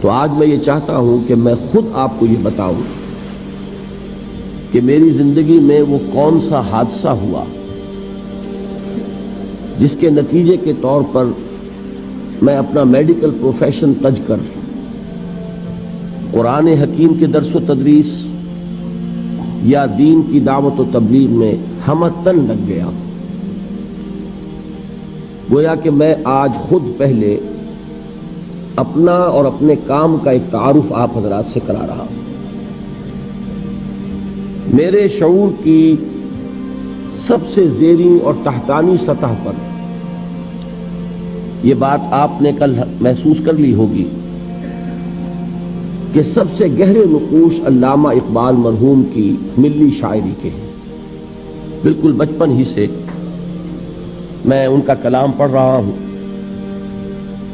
تو آج میں یہ چاہتا ہوں کہ میں خود آپ کو یہ بتاؤں کہ میری زندگی میں وہ کون سا حادثہ ہوا جس کے نتیجے کے طور پر میں اپنا میڈیکل پروفیشن تج کر قرآن حکیم کے درس و تدریس یا دین کی دعوت و تبلیغ میں ہمتن لگ گیا. گویا کہ میں آج خود پہلے اپنا اور اپنے کام کا ایک تعارف آپ حضرات سے کرا رہا ہوں. میرے شعور کی سب سے زیریں اور تحتانی سطح پر یہ بات آپ نے کل محسوس کر لی ہوگی کہ سب سے گہرے نقوش علامہ اقبال مرحوم کی ملی شاعری کے ہیں. بالکل بچپن ہی سے میں ان کا کلام پڑھ رہا ہوں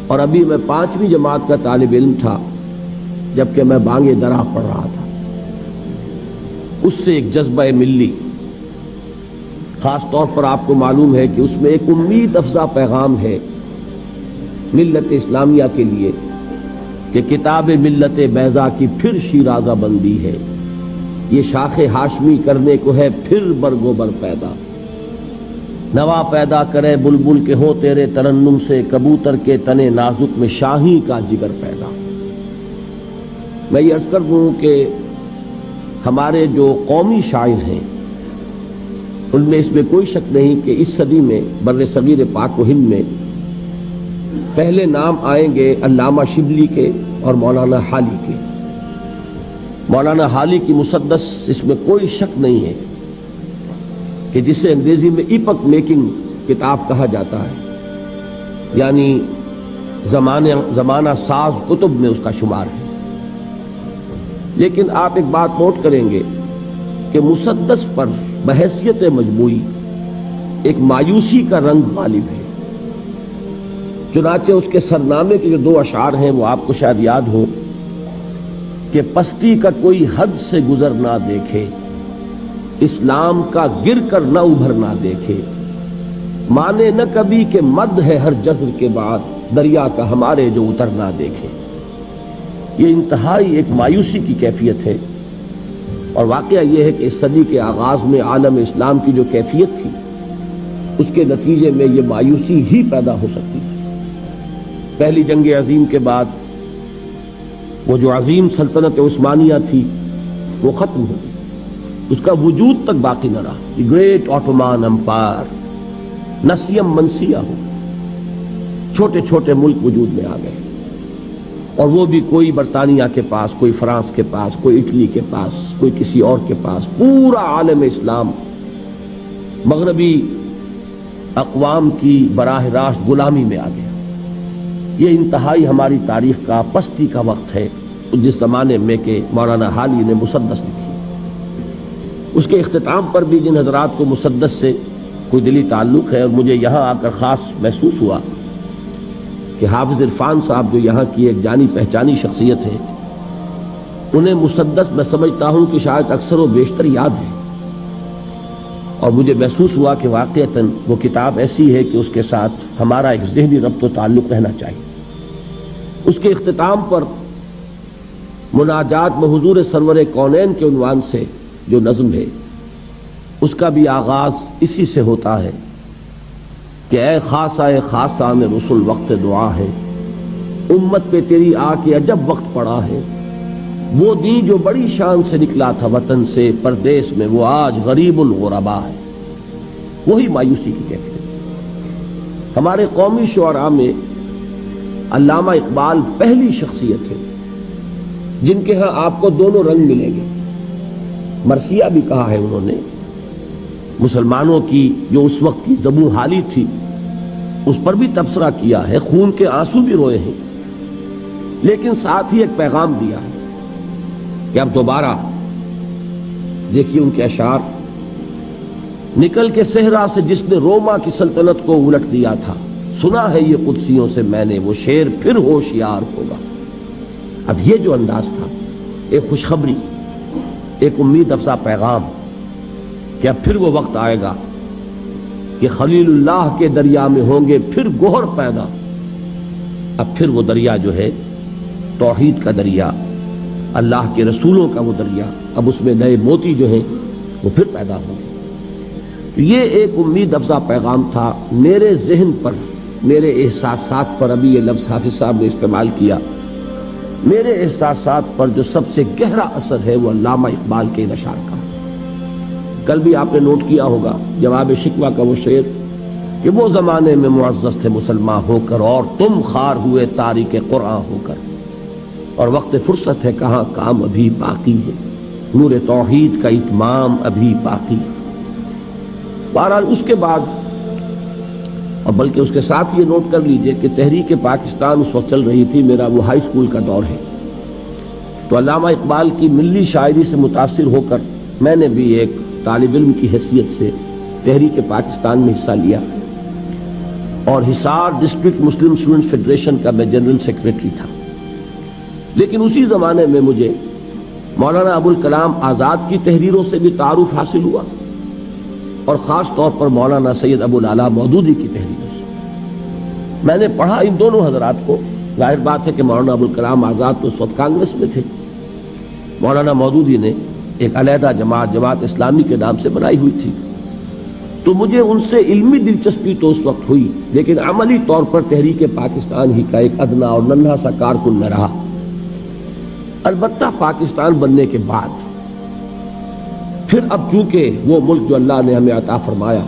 اور ابھی میں 5ویں جماعت کا طالب علم تھا جبکہ میں بانگ درا پڑھ رہا تھا. اس سے ایک جذبہ ملی، خاص طور پر آپ کو معلوم ہے کہ اس میں ایک امید افزا پیغام ہے ملت اسلامیہ کے لیے کہ کتاب ملت بیضا کی پھر شیرازہ بندی ہے، یہ شاخ ہاشمی کرنے کو ہے پھر برگو بر پیدا. نوا پیدا کرے بلبل کے ہو تیرے ترنم سے، کبوتر کے تنے نازک میں شاہی کا جگر پیدا. میں یہ عرض کر دوں کہ ہمارے جو قومی شاعر ہیں ان میں اس میں کوئی شک نہیں کہ اس صدی میں بر صغیر پاک و ہند میں پہلے نام آئیں گے علامہ شبلی کے اور مولانا حالی کے. مولانا حالی کی مسدس اس میں کوئی شک نہیں ہے کہ جسے انگریزی میں ایپک میکنگ کتاب کہا جاتا ہے، یعنی زمانہ ساز کتب میں اس کا شمار ہے. لیکن آپ ایک بات نوٹ کریں گے کہ مسدس پر بحیثیت مجموعی ایک مایوسی کا رنگ غالب ہے. چنانچہ اس کے سرنامے کے جو 2 اشعار ہیں وہ آپ کو شاید یاد ہو کہ پستی کا کوئی حد سے گزر نہ دیکھے، اسلام کا گر کر نہ ابھر نہ دیکھے، مانے نہ کبھی کہ مد ہے ہر جزر کے بعد دریا کا ہمارے جو اتر نہ دیکھے. یہ انتہائی ایک مایوسی کی کیفیت ہے، اور واقعہ یہ ہے کہ اس صدی کے آغاز میں عالم اسلام کی جو کیفیت تھی اس کے نتیجے میں یہ مایوسی ہی پیدا ہو سکتی تھی. پہلی جنگ عظیم کے بعد وہ جو عظیم سلطنت عثمانیہ تھی وہ ختم ہو گئی، اس کا وجود تک باقی نہ رہا. دی گریٹ آٹومان امپائر نسیم منسیہ ہو، چھوٹے چھوٹے ملک وجود میں آ گئے، اور وہ بھی کوئی برطانیہ کے پاس، کوئی فرانس کے پاس، کوئی اٹلی کے پاس، کوئی کسی اور کے پاس. پورا عالم اسلام مغربی اقوام کی براہ راست غلامی میں آ گیا. یہ انتہائی ہماری تاریخ کا پستی کا وقت ہے جس زمانے میں کہ مولانا حالی نے مسدس لکھی. اس کے اختتام پر بھی جن حضرات کو مسدس سے کوئی دلی تعلق ہے، اور مجھے یہاں آ کر خاص محسوس ہوا کہ حافظ عرفان صاحب جو یہاں کی ایک جانی پہچانی شخصیت ہے، انہیں مسدس میں سمجھتا ہوں کہ شاید اکثر و بیشتر یاد ہے، اور مجھے محسوس ہوا کہ واقعتاً وہ کتاب ایسی ہے کہ اس کے ساتھ ہمارا ایک ذہنی ربط و تعلق رہنا چاہیے. اس کے اختتام پر مناجات میں حضور سرور کونین کے عنوان سے جو نظم ہے اس کا بھی آغاز اسی سے ہوتا ہے کہ اے خاصہ خاصان رسول وقت دعا ہے، امت پہ تیری آ کے عجب وقت پڑا ہے. وہ دین جو بڑی شان سے نکلا تھا وطن سے پردیس میں، وہ آج غریب الغربا ہے. وہی مایوسی کی کیفیت. ہمارے قومی شعراء میں علامہ اقبال پہلی شخصیت ہے جن کے ہاں آپ کو دونوں رنگ ملیں گے. مرثیہ بھی کہا ہے انہوں نے، مسلمانوں کی جو اس وقت کی زبوں حالی تھی اس پر بھی تبصرہ کیا ہے، خون کے آنسو بھی روئے ہیں، لیکن ساتھ ہی ایک پیغام دیا ہے کہ اب دوبارہ دیکھیے ان کے اشعار. نکل کے صحرا سے جس نے روما کی سلطنت کو الٹ دیا تھا، سنا ہے یہ قدسیوں سے میں نے، وہ شیر پھر ہوشیار ہوگا. اب یہ جو انداز تھا، ایک خوشخبری، ایک امید افزا پیغام کہ اب پھر وہ وقت آئے گا کہ خلیل اللہ کے دریا میں ہوں گے پھر گوہر پیدا. اب پھر وہ دریا جو ہے توحید کا دریا، اللہ کے رسولوں کا وہ دریا، اب اس میں نئے موتی جو ہیں وہ پھر پیدا ہوں گے۔ یہ ایک امید افزا پیغام تھا میرے ذہن پر، میرے احساسات پر۔ ابھی یہ لفظ حافظ صاحب نے استعمال کیا، میرے احساسات پر جو سب سے گہرا اثر ہے وہ علامہ اقبال کے اشعار کا۔ کل بھی آپ نے نوٹ کیا ہوگا جواب شکوہ کا وہ شعر کہ وہ زمانے میں معزز تھے مسلمان ہو کر، اور تم خار ہوئے تاریک قرآن ہو کر، اور وقت فرصت ہے کہاں کام ابھی باقی ہے، نور توحید کا اتمام ابھی باقی ہے۔ بہرحال اس کے بعد، اور بلکہ اس کے ساتھ یہ نوٹ کر لیجئے کہ تحریک پاکستان اس وقت چل رہی تھی، میرا وہ ہائی اسکول کا دور ہے، تو علامہ اقبال کی ملی شاعری سے متاثر ہو کر میں نے بھی ایک طالب علم کی حیثیت سے تحریک پاکستان میں حصہ لیا، اور حصار ڈسٹرکٹ مسلم اسٹوڈنٹس فیڈریشن کا میں جنرل سیکریٹری تھا۔ لیکن اسی زمانے میں مجھے مولانا ابوالکلام آزاد کی تحریروں سے بھی تعارف حاصل ہوا، اور خاص طور پر مولانا سید ابوالعلا مودودی کی تحریروں سے میں نے پڑھا ان دونوں حضرات کو۔ ظاہر بات ہے کہ مولانا ابوالکلام آزاد تو اس وقت کانگریس میں تھے، مولانا مودودی نے ایک علیحدہ جماعت اسلامی کے نام سے بنائی ہوئی تھی، تو مجھے ان سے علمی دلچسپی تو اس وقت ہوئی، لیکن عملی طور پر تحریک پاکستان ہی کا ایک ادنا اور ننھا سا کارکن میں رہا۔ البتہ پاکستان بننے کے بعد پھر اب چونکہ وہ ملک جو اللہ نے ہمیں عطا فرمایا،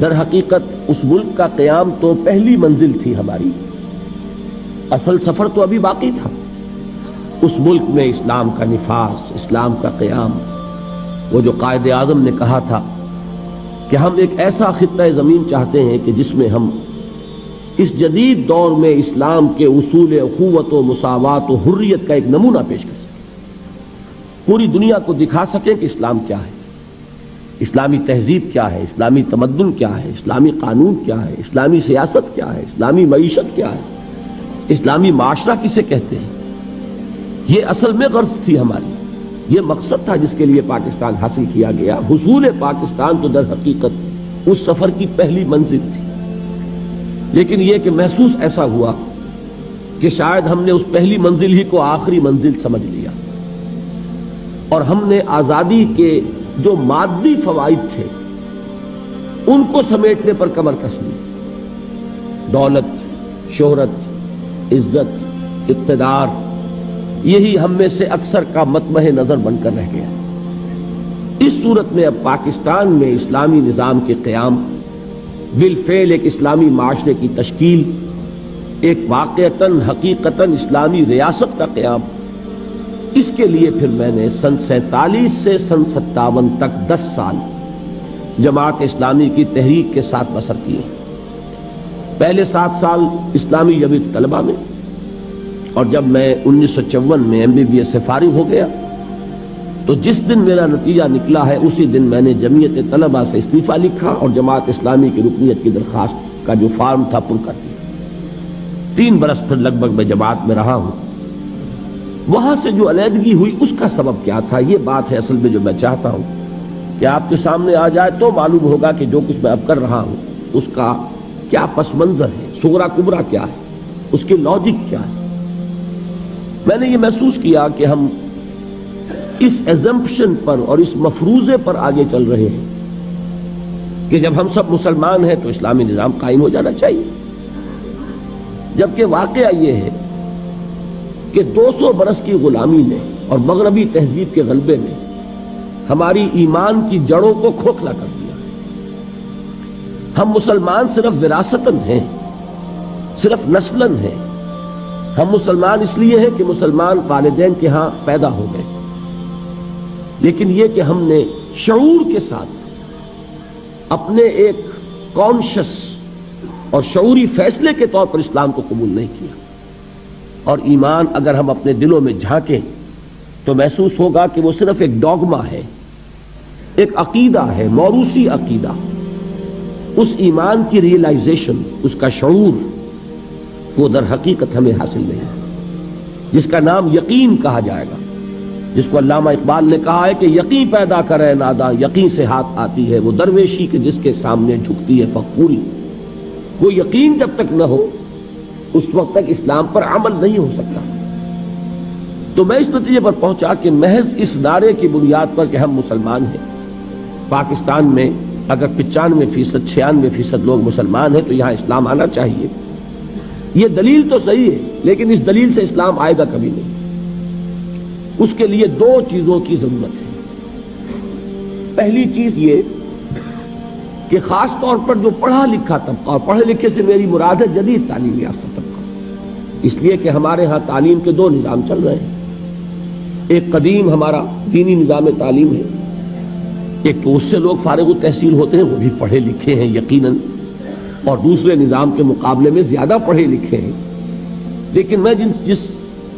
در حقیقت اس ملک کا قیام تو پہلی منزل تھی ہماری، اصل سفر تو ابھی باقی تھا۔ اس ملک میں اسلام کا نفاذ، اسلام کا قیام، وہ جو قائد اعظم نے کہا تھا کہ ہم ایک ایسا خطہ زمین چاہتے ہیں کہ جس میں ہم اس جدید دور میں اسلام کے اصول اخوت و مساوات و حریت کا ایک نمونہ پیش کر سکیں، پوری دنیا کو دکھا سکیں کہ اسلام کیا ہے، اسلامی تہذیب کیا ہے، اسلامی تمدن کیا ہے، اسلامی قانون کیا ہے، اسلامی سیاست کیا ہے، اسلامی معیشت کیا ہے، اسلامی معاشرہ کسے کہتے ہیں۔ یہ اصل میں غرض تھی ہماری، یہ مقصد تھا جس کے لیے پاکستان حاصل کیا گیا۔ حصول پاکستان تو در حقیقت اس سفر کی پہلی منزل تھی، لیکن یہ کہ محسوس ایسا ہوا کہ شاید ہم نے اس پہلی منزل ہی کو آخری منزل سمجھ لیا، اور ہم نے آزادی کے جو مادی فوائد تھے ان کو سمیٹنے پر کمر کس لی۔ دولت، شہرت، عزت، اقتدار، یہی ہم میں سے اکثر کا مطمع نظر بن کر رہ گیا۔ اس صورت میں اب پاکستان میں اسلامی نظام کے قیام، بالفعل ایک اسلامی معاشرے کی تشکیل، ایک واقعتاً حقیقتاً اسلامی ریاست کا قیام، اس کے لیے پھر میں نے سن 47 سے سن 57 تک 10 سال جماعت اسلامی کی تحریک کے ساتھ بسر کیے۔ پہلے 7 سال اسلامی جمعیت طلبہ میں، اور جب میں 1954 میں MBBS سے فارغ ہو گیا تو جس دن میرا نتیجہ نکلا ہے اسی دن میں نے جمعیت طلبہ سے استعفیٰ لکھا اور جماعت اسلامی کی رکنیت کی درخواست کا جو فارم تھا پر کر دیا۔ 3 برس پھر لگ بھگ میں جماعت میں رہا ہوں۔ وہاں سے جو علیحدگی ہوئی اس کا سبب کیا تھا، یہ بات ہے اصل میں جو میں چاہتا ہوں کہ آپ کے سامنے آ جائے تو معلوم ہوگا کہ جو کچھ میں اب کر رہا ہوں اس کا کیا پس منظر ہے، صغرا کبرا کیا ہے، اس کی لاجک کیا ہے۔ میں نے یہ محسوس کیا کہ ہم اس ایزمپشن پر اور اس مفروضے پر آگے چل رہے ہیں کہ جب ہم سب مسلمان ہیں تو اسلامی نظام قائم ہو جانا چاہیے، جبکہ واقعہ یہ ہے کہ 200 برس کی غلامی نے اور مغربی تہذیب کے غلبے نے ہماری ایمان کی جڑوں کو کھوکھلا کر دیا۔ ہم مسلمان صرف وراثتاً ہیں، صرف نسلاً ہیں۔ ہم مسلمان اس لیے ہیں کہ مسلمان والدین کے ہاں پیدا ہو گئے، لیکن یہ کہ ہم نے شعور کے ساتھ اپنے ایک کانشس اور شعوری فیصلے کے طور پر اسلام کو قبول نہیں کیا۔ اور ایمان اگر ہم اپنے دلوں میں جھانکیں تو محسوس ہوگا کہ وہ صرف ایک ڈوگما ہے، ایک عقیدہ ہے، موروثی عقیدہ۔ اس ایمان کی ریئلائزیشن، اس کا شعور، وہ در حقیقت ہمیں حاصل نہیں ہے، جس کا نام یقین کہا جائے گا، جس کو علامہ اقبال نے کہا ہے کہ یقین پیدا کرے ناداں، یقین سے ہاتھ آتی ہے وہ درویشی کہ جس کے سامنے جھکتی ہے فقوری۔ وہ یقین جب تک نہ ہو اس وقت تک اسلام پر عمل نہیں ہو سکتا۔ تو میں اس نتیجے پر پہنچا کہ محض اس نعرے کی بنیاد پر کہ ہم مسلمان ہیں، پاکستان میں اگر 95%، 96% لوگ مسلمان ہیں تو یہاں اسلام آنا چاہیے، یہ دلیل تو صحیح ہے، لیکن اس دلیل سے اسلام آئے گا کبھی نہیں۔ اس کے لیے دو چیزوں کی ضرورت ہے۔ پہلی چیز یہ کہ خاص طور پر جو پڑھا لکھا طبقہ، اور پڑھے لکھے سے میری مراد ہے جدید تعلیم یافتہ طبقہ، اس لیے کہ ہمارے ہاں تعلیم کے دو نظام چل رہے ہیں۔ ایک قدیم ہمارا دینی نظام تعلیم ہے، ایک تو اس سے لوگ فارغ التحصیل ہوتے ہیں، وہ بھی پڑھے لکھے ہیں یقیناً، اور دوسرے نظام کے مقابلے میں زیادہ پڑھے لکھے ہیں۔ لیکن میں جس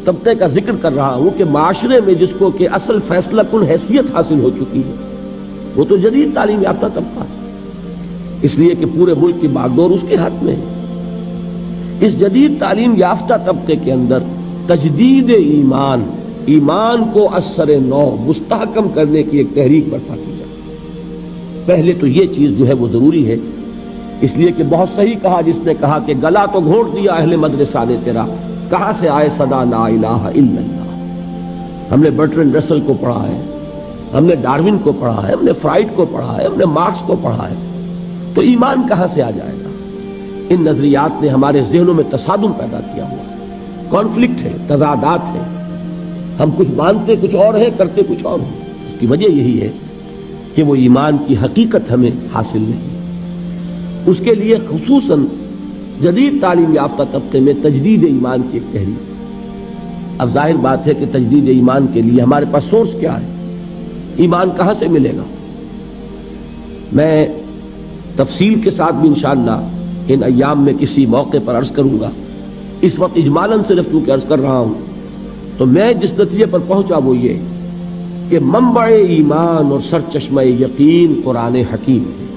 طبقے کا ذکر کر رہا ہوں کہ معاشرے میں جس کو کہ اصل فیصلہ کن حیثیت حاصل ہو چکی ہے، وہ تو جدید تعلیم یافتہ طبقہ ہے، اس لیے کہ پورے ملک کی باغڈور اس کے ہاتھ میں ہے۔ اس جدید تعلیم یافتہ طبقے کے اندر تجدید ایمان کو اثر نو مستحکم کرنے کی ایک تحریک برپا کی جائے۔ پہلے تو یہ چیز جو ہے وہ ضروری ہے، اس لیے کہ بہت صحیح کہا جس نے کہا کہ گلا تو گھونٹ دیا اہل مدرسہ نے تیرا، کہاں سے آئے صدا لا الہ الا اللہ۔ ہم نے برٹرینڈ رسل کو پڑھا ہے، ہم نے ڈارون کو پڑھا ہے، ہم نے فرائڈ کو پڑھا ہے، ہم نے مارکس کو پڑھا ہے، تو ایمان کہاں سے آ جائے گا؟ ان نظریات نے ہمارے ذہنوں میں تصادم پیدا کیا ہوا ہے، کانفلکٹ ہے، تضادات ہے، ہم کچھ مانتے کچھ اور ہیں، کرتے کچھ اور ہیں۔ اس کی وجہ یہی ہے کہ وہ ایمان کی حقیقت ہمیں حاصل نہیں۔ اس کے لیے خصوصاً جدید تعلیم یافتہ طبقے میں تجدید ایمان کی ایک تحریک۔ اب ظاہر بات ہے کہ تجدید ایمان کے لیے ہمارے پاس سورس کیا ہے، ایمان کہاں سے ملے گا؟ میں تفصیل کے ساتھ بھی انشاءاللہ ان ایام میں کسی موقع پر عرض کروں گا، اس وقت اجمالاً صرف چونکہ عرض کر رہا ہوں، تو میں جس نتیجے پر پہنچا وہ یہ کہ منبع ایمان اور سرچشمہ یقین قرآن حکیم ہے۔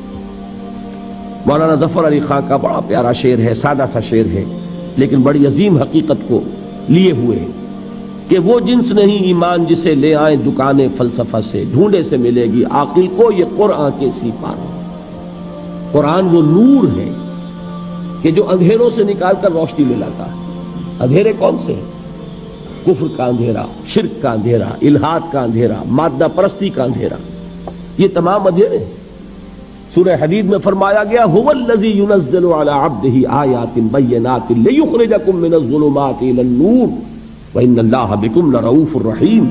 مولانا ظفر علی خان کا بڑا پیارا شعر ہے، سادہ سا شعر ہے لیکن بڑی عظیم حقیقت کو لیے ہوئے ہے کہ وہ جنس نہیں ایمان جسے لے آئیں دکان فلسفہ سے، ڈھونڈے سے ملے گی عاقل کو یہ قرآن کے سیپار۔ قرآن وہ نور ہے کہ جو اندھیروں سے نکال کر روشنی میں لاتا ہے۔ اندھیرے کون سے ہیں؟ کفر کا اندھیرا، شرک کا اندھیرا، الحاد کا اندھیرا، مادہ پرستی کا اندھیرا، یہ تمام اندھیرے ہیں۔ سورہ حدید میں فرمایا گیا هو الذی ينزل على عبده آیات بینات لیخرجکم من الظلمات الى النور وان اللہ بکم لرؤوف الرحیم۔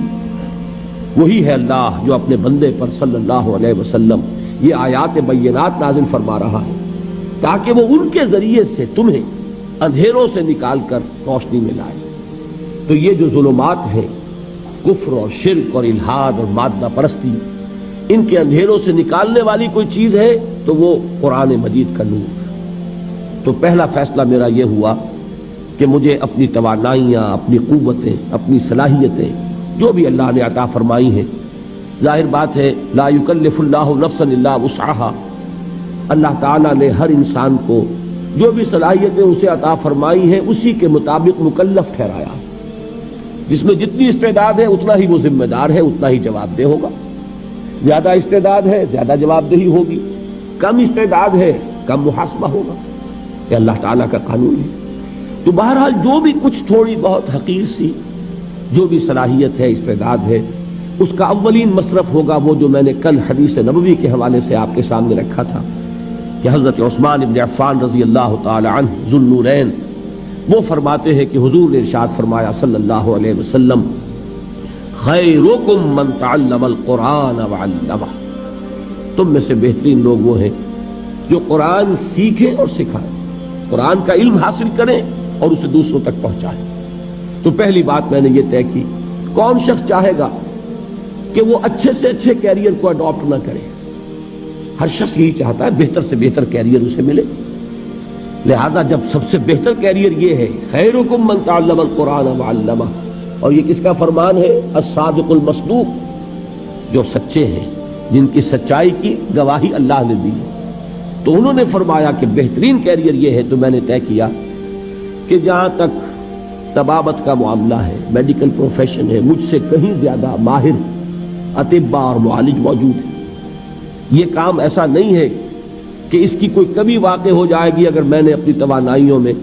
وہی ہے اللہ جو اپنے بندے پر صلی اللہ علیہ وسلم یہ آیات بینات نازل فرما رہا ہے تاکہ وہ ان کے ذریعے سے تمہیں اندھیروں سے نکال کر روشنی میں لائے۔ تو یہ جو ظلمات ہیں، کفر اور شرک اور الحاد اور مادہ پرستی، ان کے اندھیروں سے نکالنے والی کوئی چیز ہے تو وہ قرآن مجید کا نور۔ تو پہلا فیصلہ میرا یہ ہوا کہ مجھے اپنی توانائیاں، اپنی قوتیں، اپنی صلاحیتیں جو بھی اللہ نے عطا فرمائی ہیں، ظاہر بات ہے لا یکلف اللہ نفسا الا وسعها، اللہ تعالیٰ نے ہر انسان کو جو بھی صلاحیتیں اسے عطا فرمائی ہیں اسی کے مطابق مکلف ٹھہرایا ہے۔ جس میں جتنی استعداد ہے اتنا ہی وہ ذمہ دار ہے، اتنا ہی جواب دہ ہوگا۔ زیادہ استعداد ہے زیادہ جواب دہی ہوگی، کم استعداد ہے کم محاسبہ ہوگا، یہ اللہ تعالیٰ کا قانون ہے۔ تو بہرحال جو بھی کچھ تھوڑی بہت حقیر سی جو بھی صلاحیت ہے، استعداد ہے، اس کا اولین مصرف ہوگا وہ جو میں نے کل حدیث نبوی کے حوالے سے آپ کے سامنے رکھا تھا کہ حضرت عثمان بن عفان رضی اللہ تعالی عنہ ذو النورین وہ فرماتے ہیں کہ حضور نے ارشاد فرمایا صلی اللہ علیہ وسلم خیرکم من تعلم القرآن وعلمہ، تم میں سے بہترین لوگ وہ ہیں جو قرآن سیکھیں اور سکھائیں، قرآن کا علم حاصل کریں اور اسے دوسروں تک پہنچائیں۔ تو پہلی بات میں نے یہ طے کی، کون شخص چاہے گا کہ وہ اچھے سے اچھے کیریئر کو اڈاپٹ نہ کرے؟ ہر شخص یہی چاہتا ہے بہتر سے بہتر کیریئر اسے ملے، لہذا جب سب سے بہتر کیریئر یہ ہے خیرکم من تعلم القرآن وعلمہ، اور یہ کس کا فرمان ہے؟ الصادق المصدوق، جو سچے ہیں، جن کی سچائی کی گواہی اللہ نے دی، تو انہوں نے فرمایا کہ بہترین کیریئر یہ ہے۔ تو میں نے طے کیا کہ جہاں تک طبابت کا معاملہ ہے، میڈیکل پروفیشن ہے، مجھ سے کہیں زیادہ ماہر اطباء اور معالج موجود ہیں۔ یہ کام ایسا نہیں ہے کہ اس کی کوئی کمی واقع ہو جائے گی اگر میں نے اپنی توانائیوں میں،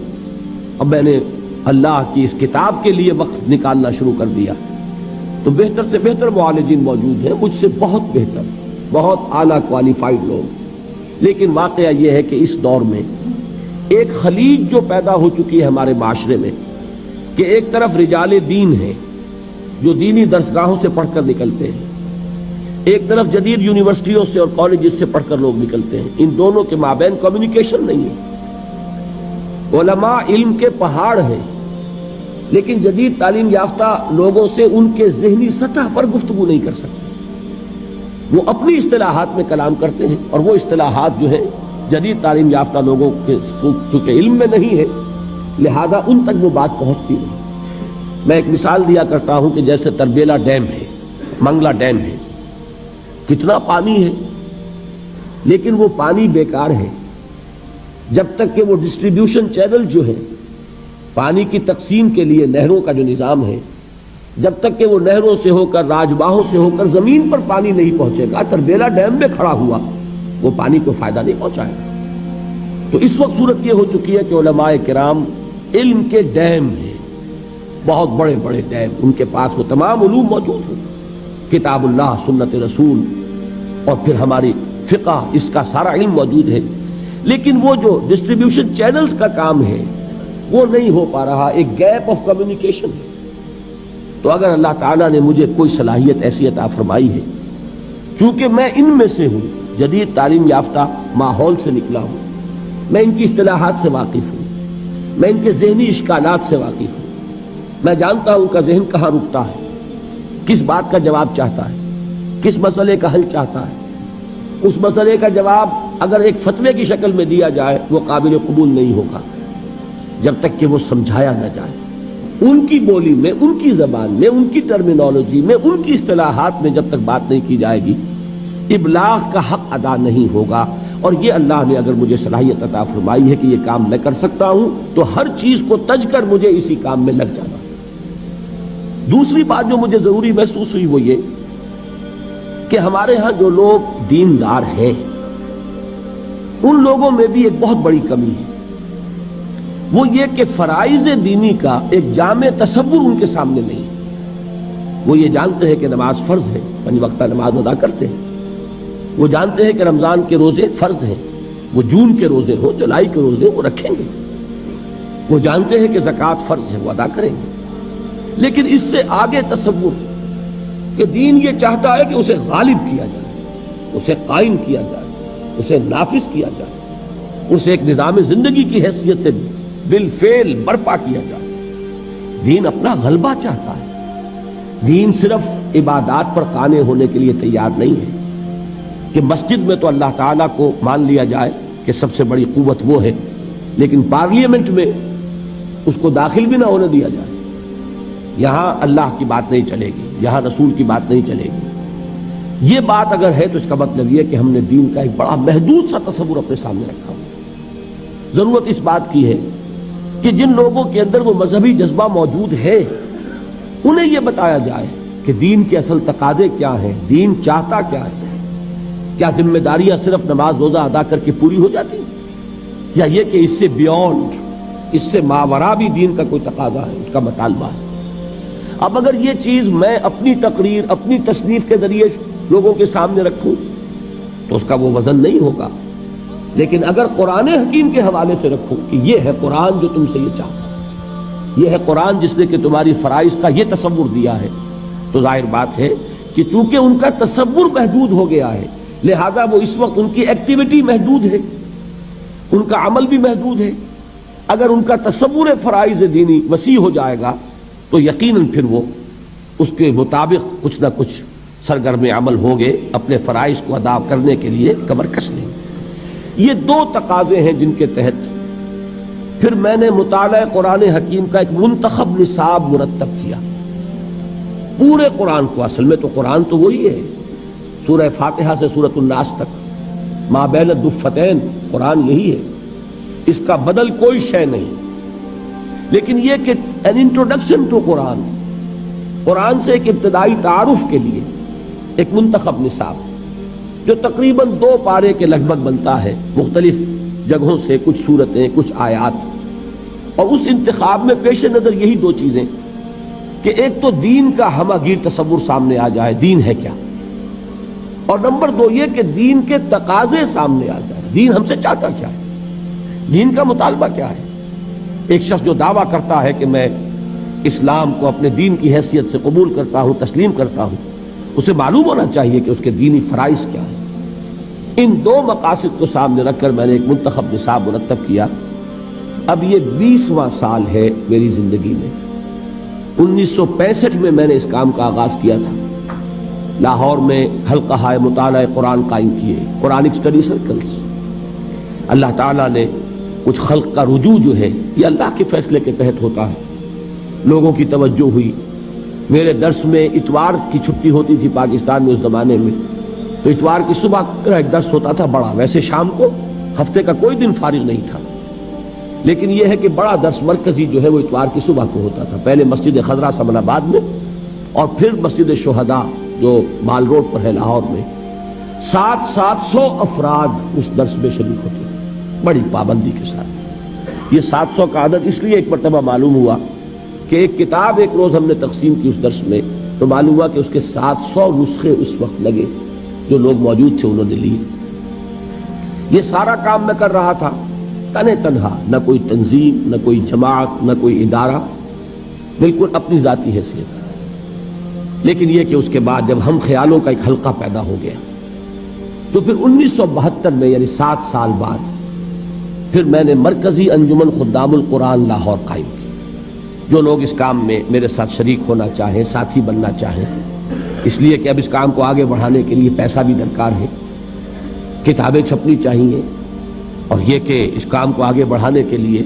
اب میں نے اللہ کی اس کتاب کے لیے وقت نکالنا شروع کر دیا تو بہتر سے بہتر معالجین موجود ہیں، مجھ سے بہت بہتر، بہت اعلیٰ کوالیفائڈ لوگ، لیکن واقعہ یہ ہے کہ اس دور میں ایک خلیج جو پیدا ہو چکی ہے ہمارے معاشرے میں کہ ایک طرف رجال دین ہیں جو دینی درسگاہوں سے پڑھ کر نکلتے ہیں، ایک طرف جدید یونیورسٹیوں سے اور کالجز سے پڑھ کر لوگ نکلتے ہیں، ان دونوں کے مابین کمیونیکیشن نہیں ہے۔ علماء علم کے پہاڑ ہیں، لیکن جدید تعلیم یافتہ لوگوں سے ان کے ذہنی سطح پر گفتگو نہیں کر سکتے، وہ اپنی اصطلاحات میں کلام کرتے ہیں، اور وہ اصطلاحات جو ہیں جدید تعلیم یافتہ لوگوں کے چونکہ علم میں نہیں ہے لہذا ان تک وہ بات پہنچتی نہیں۔ میں ایک مثال دیا کرتا ہوں کہ جیسے تربیلا ڈیم ہے، منگلا ڈیم ہے، کتنا پانی ہے، لیکن وہ پانی بیکار ہے جب تک کہ وہ ڈسٹریبیوشن چینل جو ہے پانی کی تقسیم کے لیے نہروں کا جو نظام ہے، جب تک کہ وہ نہروں سے ہو کر راجباہوں سے ہو کر زمین پر پانی نہیں پہنچے گا، تربیلا ڈیم میں کھڑا ہوا وہ پانی کو فائدہ نہیں پہنچائے گا۔ تو اس وقت صورت یہ ہو چکی ہے کہ علماء کرام علم کے ڈیم ہیں، بہت بڑے بڑے ڈیم، ان کے پاس وہ تمام علوم موجود ہیں، کتاب اللہ، سنت رسول، اور پھر ہماری فقہ، اس کا سارا علم موجود ہے، لیکن وہ جو ڈسٹریبیوشن چینلز کا کام ہے وہ نہیں ہو پا رہا، ایک گیپ آف کمیونیکیشن ہے۔ تو اگر اللہ تعالیٰ نے مجھے کوئی صلاحیت ایسی عطا فرمائی ہے، چونکہ میں ان میں سے ہوں، جدید تعلیم یافتہ ماحول سے نکلا ہوں، میں ان کی اصطلاحات سے واقف ہوں، میں ان کے ذہنی اشکالات سے واقف ہوں، میں جانتا ہوں ان کا ذہن کہاں رکتا ہے، کس بات کا جواب چاہتا ہے، کس مسئلے کا حل چاہتا ہے۔ اس مسئلے کا جواب اگر ایک فتوے کی شکل میں دیا جائے وہ قابل قبول نہیں ہوگا جب تک کہ وہ سمجھایا نہ جائے، ان کی بولی میں، ان کی زبان میں، ان کی ٹرمینالوجی میں، ان کی اصطلاحات میں جب تک بات نہیں کی جائے گی ابلاغ کا حق ادا نہیں ہوگا۔ اور یہ اللہ نے اگر مجھے صلاحیت عطا فرمائی ہے کہ یہ کام میں کر سکتا ہوں تو ہر چیز کو تج کر مجھے اسی کام میں لگ جانا۔ دوسری بات جو مجھے ضروری محسوس ہوئی وہ یہ کہ ہمارے ہاں جو لوگ دیندار ہیں ان لوگوں میں بھی ایک بہت بڑی کمی ہے، وہ یہ کہ فرائض دینی کا ایک جامع تصور ان کے سامنے نہیں۔ وہ یہ جانتے ہیں کہ نماز فرض ہے، پنج وقتہ نماز ادا کرتے ہیں، وہ جانتے ہیں کہ رمضان کے روزے فرض ہیں، وہ جون کے روزے ہو، جولائی کے روزے وہ رکھیں گے، وہ جانتے ہیں کہ زکوٰۃ فرض ہے، وہ ادا کریں گے، لیکن اس سے آگے تصور کہ دین یہ چاہتا ہے کہ اسے غالب کیا جائے، اسے قائم کیا جائے، اسے نافذ کیا جائے، اسے ایک نظام زندگی کی حیثیت سے بالفعل برپا کیا جائے۔ دین اپنا غلبہ چاہتا ہے، دین صرف عبادات پر قانے ہونے کے لیے تیار نہیں ہے کہ مسجد میں تو اللہ تعالیٰ کو مان لیا جائے کہ سب سے بڑی قوت وہ ہے، لیکن پارلیمنٹ میں اس کو داخل بھی نہ ہونے دیا جائے، یہاں اللہ کی بات نہیں چلے گی، یہاں رسول کی بات نہیں چلے گی۔ یہ بات اگر ہے تو اس کا مطلب یہ کہ ہم نے دین کا ایک بڑا محدود سا تصور اپنے سامنے رکھا ہوا۔ ضرورت اس بات کی ہے کہ جن لوگوں کے اندر وہ مذہبی جذبہ موجود ہے انہیں یہ بتایا جائے کہ دین کے اصل تقاضے کیا ہیں، دین چاہتا کیا ہے، کیا ذمہ داریاں صرف نماز روزہ ادا کر کے پوری ہو جاتی ہیں، یا یہ کہ اس سے بیونڈ، اس سے ماورا بھی دین کا کوئی تقاضا ہے، اس کا مطالبہ ہے۔ اب اگر یہ چیز میں اپنی تقریر، اپنی تصنیف کے ذریعے لوگوں کے سامنے رکھوں تو اس کا وہ وزن نہیں ہوگا، لیکن اگر قرآن حکیم کے حوالے سے رکھوں کہ یہ ہے قرآن جو تم سے یہ چاہتا ہے، یہ ہے قرآن جس نے کہ تمہاری فرائض کا یہ تصور دیا ہے، تو ظاہر بات ہے کہ چونکہ ان کا تصور محدود ہو گیا ہے لہذا وہ اس وقت ان کی ایکٹیویٹی محدود ہے، ان کا عمل بھی محدود ہے۔ اگر ان کا تصور فرائض دینی وسیع ہو جائے گا تو یقیناً پھر وہ اس کے مطابق کچھ نہ کچھ سرگرم عمل ہوں گے، اپنے فرائض کو ادا کرنے کے لیے کمر کس لیں گے۔ یہ دو تقاضے ہیں جن کے تحت پھر میں نے مطالعہ قرآن حکیم کا ایک منتخب نصاب مرتب کیا۔ پورے قرآن کو، اصل میں تو قرآن تو وہی ہے، سورہ فاتحہ سے سورۃ الناس تک، ما بین الدفتین، قرآن یہی ہے، اس کا بدل کوئی شے نہیں، لیکن یہ کہ an introduction to قرآن، قرآن سے ایک ابتدائی تعارف کے لیے ایک منتخب نصاب جو تقریباً 2 پارے کے لگ بھگ بنتا ہے، مختلف جگہوں سے کچھ سورتیں، کچھ آیات، اور اس انتخاب میں پیش نظر یہی 2 چیزیں کہ ایک تو دین کا ہمہ گیر تصور سامنے آ جائے، دین ہے کیا، اور نمبر دو یہ کہ دین کے تقاضے سامنے آ جائے، دین ہم سے چاہتا کیا ہے، دین کا مطالبہ کیا ہے۔ ایک شخص جو دعویٰ کرتا ہے کہ میں اسلام کو اپنے دین کی حیثیت سے قبول کرتا ہوں، تسلیم کرتا ہوں، اسے معلوم ہونا چاہیے کہ اس کے دینی فرائض کیا ہیں۔ ان دو مقاصد کو سامنے رکھ کر میں نے ایک منتخب نصاب مرتب کیا۔ اب یہ 20واں سال ہے میری زندگی میں۔ 1965 میں نے اس کام کا آغاز کیا تھا، لاہور میں حلقہ مطالعہ قرآن قائم کیے، قرآنک اسٹڈی سرکلز۔ اللہ تعالیٰ نے کچھ خلق کا رجوع جو ہے یہ اللہ کے فیصلے کے تحت ہوتا ہے، لوگوں کی توجہ ہوئی۔ میرے درس میں اتوار کی چھٹی ہوتی تھی پاکستان میں اس زمانے میں، تو اتوار کی صبح میرا ایک درس ہوتا تھا بڑا، ویسے شام کو ہفتے کا کوئی دن فارغ نہیں تھا، لیکن یہ ہے کہ بڑا درس مرکزی جو ہے وہ اتوار کی صبح کو ہوتا تھا، پہلے مسجد خضرا سمن آباد میں اور پھر مسجد شہداء جو مال روڈ پر ہے لاہور میں۔ 700 افراد اس درس میں شریک ہوتے ہیں بڑی پابندی کے ساتھ۔ یہ 700 کا عدد اس لیے ایک مرتبہ معلوم ہوا کہ ایک کتاب ایک روز ہم نے تقسیم کی اس درس میں، تو معلوم ہوا کہ اس کے 700 نسخے اس وقت لگے، جو لوگ موجود تھے انہوں نے لیے۔ یہ سارا کام میں کر رہا تھا تنہا، نہ کوئی تنظیم، نہ کوئی جماعت، نہ کوئی ادارہ، بالکل اپنی ذاتی حیثیت۔ لیکن یہ کہ اس کے بعد جب ہم خیالوں کا ایک حلقہ پیدا ہو گیا، تو پھر 1972 میں یعنی 7 سال بعد پھر میں نے مرکزی انجمن خدام القرآن لاہور قائم کی۔ جو لوگ اس کام میں میرے ساتھ شریک ہونا چاہیں، ساتھی بننا چاہیں، اس لیے کہ اب اس کام کو آگے بڑھانے کے لیے پیسہ بھی درکار ہے، کتابیں چھپنی چاہیے، اور یہ کہ اس کام کو آگے بڑھانے کے لیے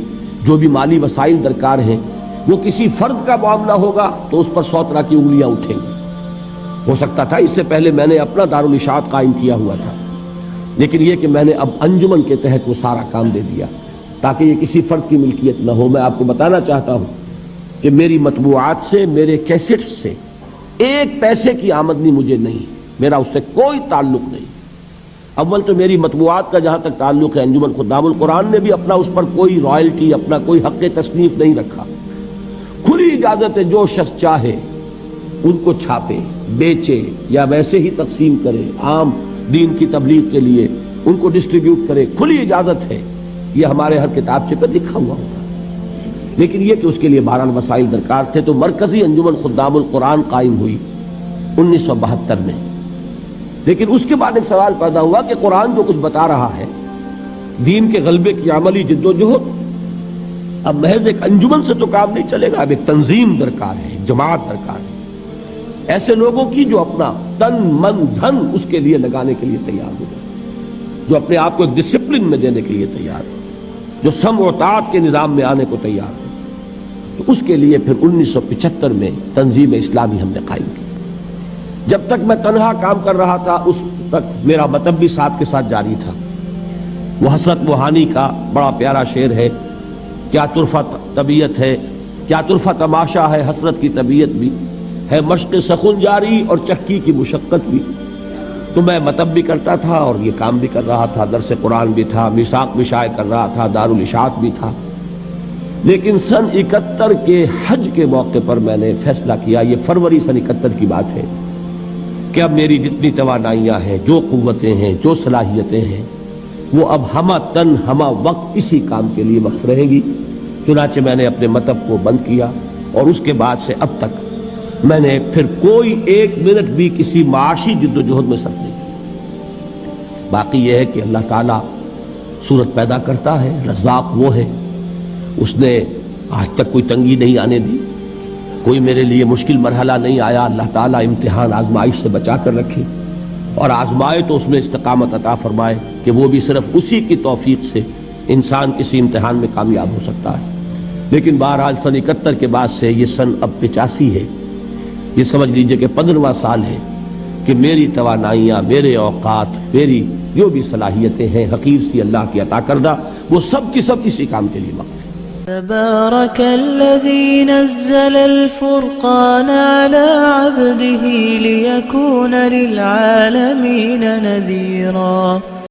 جو بھی مالی وسائل درکار ہیں، وہ کسی فرد کا معاملہ ہوگا تو اس پر 100 طرح کی انگلیاں اٹھیں گی۔ ہو سکتا تھا اس سے پہلے میں نے اپنا دارالاشاعت قائم کیا ہوا تھا، لیکن یہ کہ میں نے اب انجمن کے تحت وہ سارا کام دے دیا تاکہ یہ کسی فرد کی ملکیت نہ ہو۔ میں آپ کو بتانا چاہتا ہوں کہ میری مطبوعات سے، میرے کیسٹ سے ایک پیسے کی آمدنی مجھے نہیں، میرا اس سے کوئی تعلق نہیں۔ اول تو میری مطبوعات کا جہاں تک تعلق ہے، انجمن خدام القرآن نے بھی اپنا اس پر کوئی رائلٹی، اپنا کوئی حق تصنیف نہیں رکھا۔ کھلی اجازت ہے، جو شخص چاہے ان کو چھاپے، بیچے یا ویسے ہی تقسیم کرے، عام دین کی تبلیغ کے لیے ان کو ڈسٹریبیوٹ کرے، کھلی اجازت ہے۔ یہ ہمارے ہر کتابچے پہ لکھا ہوا ہوگا، لیکن یہ کہ اس کے لیے بہرحال وسائل درکار تھے۔ تو مرکزی انجمن خدام القرآن قائم ہوئی 1972 میں۔ لیکن اس کے بعد ایک سوال پیدا ہوا کہ قرآن جو کچھ بتا رہا ہے، دین کے غلبے کی عملی جد و جہد، اب محض ایک انجمن سے تو کام نہیں چلے گا، اب ایک تنظیم درکار ہے، ایک جماعت درکار ہے، ایسے لوگوں کی جو اپنا تن من دھن اس کے لیے لگانے کے لیے تیار ہو جائے، جو اپنے آپ کو ایک ڈسپلن میں دینے کے لیے تیار ہو، جو سمع و طاعت کے نظام میں آنے کو تیار ہو۔ تو اس کے لیے پھر 1975 میں تنظیم اسلامی ہم نے قائم کی۔ جب تک میں تنہا کام کر رہا تھا اس تک میرا مطلب بھی ساتھ کے ساتھ جاری تھا۔ وہ حسرت موہانی کا بڑا پیارا شعر ہے، کیا طرفہ طبیعت ہے، کیا طرفہ تماشا ہے، حسرت کی طبیعت بھی ہے، مشق سخن جاری اور چکی کی مشقت بھی۔ تو میں مطلب بھی کرتا تھا اور یہ کام بھی کر رہا تھا، درس قرآن بھی تھا، میثاق بھی شائع کر رہا تھا، دارالاشاعت بھی تھا۔ لیکن سن 71 کے حج کے موقع پر میں نے فیصلہ کیا، یہ فروری سن 71 کی بات ہے، کہ اب میری جتنی توانائیاں ہیں، جو قوتیں ہیں، جو صلاحیتیں ہیں، وہ اب ہمہ تن ہمہ وقت اسی کام کے لیے وقف رہے گی۔ چنانچہ میں نے اپنے مطلب کو بند کیا، اور اس کے بعد سے اب تک میں نے پھر کوئی ایک منٹ بھی کسی معاشی جد و جہد میں صرف نہیں کیا۔ باقی یہ ہے کہ اللہ تعالیٰ صورت پیدا کرتا ہے، رزاق وہ ہے، اس نے آج تک کوئی تنگی نہیں آنے دی، کوئی میرے لیے مشکل مرحلہ نہیں آیا۔ اللہ تعالیٰ امتحان آزمائش سے بچا کر رکھے، اور آزمائے تو اس میں استقامت عطا فرمائے، کہ وہ بھی صرف اسی کی توفیق سے انسان کسی امتحان میں کامیاب ہو سکتا ہے۔ لیکن بہرحال سن 71 کے بعد سے یہ سن اب 85 ہے، یہ سمجھ لیجئے کہ 15واں سال ہے کہ میری توانائیاں، میرے اوقات، میری جو بھی صلاحیتیں ہیں حقیر سی اللہ کی عطا کردہ، وہ سب کی سب اسی کام کے لیے وقف ہے۔ تبارك الذي نزل الفرقان على عبده ليكون للعالمين نذيرا